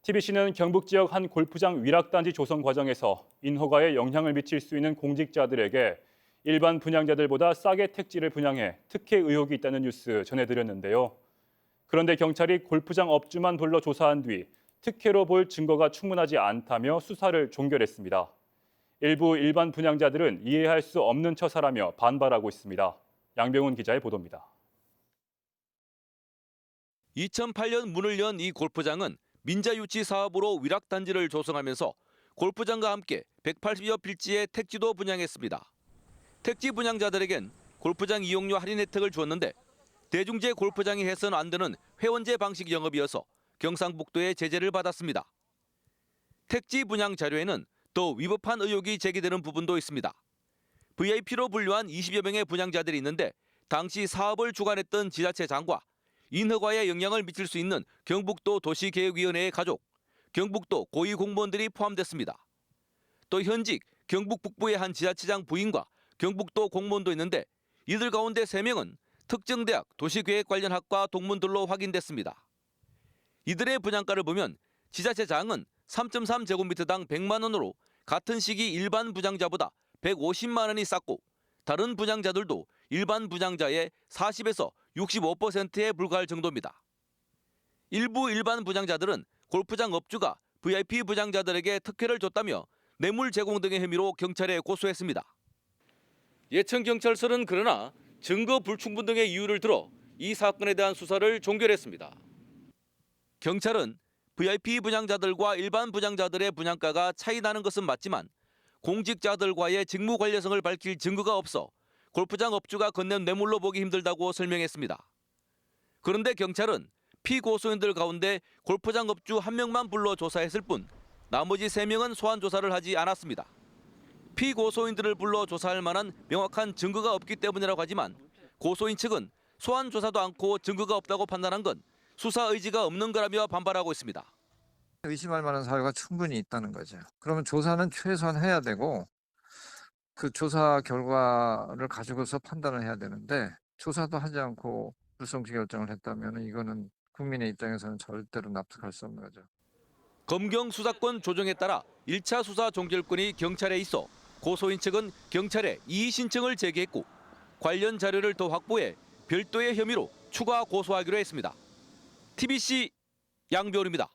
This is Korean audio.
TBC는 경북 지역 한 골프장 위락단지 조성 과정에서 인허가에 영향을 미칠 수 있는 공직자들에게 일반 분양자들보다 싸게 택지를 분양해 특혜 의혹이 있다는 뉴스 전해드렸는데요. 그런데 경찰이 골프장 업주만 불러 조사한 뒤 특혜로 볼 증거가 충분하지 않다며 수사를 종결했습니다. 일부 일반 분양자들은 이해할 수 없는 처사라며 반발하고 있습니다. 양병훈 기자의 보도입니다. 2008년 문을 연 이 골프장은 민자유치 사업으로 위락단지를 조성하면서 골프장과 함께 180여 필지의 택지도 분양했습니다. 택지 분양자들에겐 골프장 이용료 할인 혜택을 주었는데 대중제 골프장이 해서는 안 되는 회원제 방식 영업이어서 경상북도의 제재를 받았습니다. 택지 분양 자료에는 또 위법한 의혹이 제기되는 부분도 있습니다. VIP로 분류한 20여 명의 분양자들이 있는데 당시 사업을 주관했던 지자체장과 인허가에 영향을 미칠 수 있는 경북도 도시계획위원회의 가족, 경북도 고위공무원들이 포함됐습니다. 또 현직 경북 북부의 한 지자체장 부인과 경북도 공무원도 있는데 이들 가운데 3명은 특정 대학 도시계획 관련 학과 동문들로 확인됐습니다. 이들의 분양가를 보면 지자체장은 3.3제곱미터당 100만 원으로 같은 시기 일반 분양자보다 150만 원이 쌌고 다른 분양자들도 일반 분양자의 40에서 65%에 불과할 정도입니다. 일부 일반 분양자들은 골프장 업주가 VIP 분양자들에게 특혜를 줬다며 뇌물 제공 등의 혐의로 경찰에 고소했습니다. 예천경찰서는 그러나 증거 불충분 등의 이유를 들어 이 사건에 대한 수사를 종결했습니다. 경찰은 VIP 분양자들과 일반 분양자들의 분양가가 차이 나는 것은 맞지만 공직자들과의 직무 관련성을 밝힐 증거가 없어 골프장 업주가 건넨 뇌물로 보기 힘들다고 설명했습니다. 그런데 경찰은 피고소인들 가운데 골프장 업주 1명만 불러 조사했을 뿐 나머지 3명은 소환 조사를 하지 않았습니다. 피고소인들을 불러 조사할 만한 명확한 증거가 없기 때문이라고 하지만 고소인 측은 소환 조사도 않고 증거가 없다고 판단한 건 수사 의지가 없는 거라며 반발하고 있습니다. 의심할 만한 사유가 충분히 있다는 거죠. 그러면 조사는 최소한 해야 되고 그 조사 결과를 가지고서 판단을 해야 되는데 조사도 하지 않고 불송치 결정을 했다면 이거는 국민의 입장에서는 절대로 납득할 수 없는 거죠. 검경 수사권 조정에 따라 1차 수사 종결권이 경찰에 있어 고소인 측은 경찰에 이의 신청을 제기했고 관련 자료를 더 확보해 별도의 혐의로 추가 고소하기로 했습니다. TBC 양별입니다.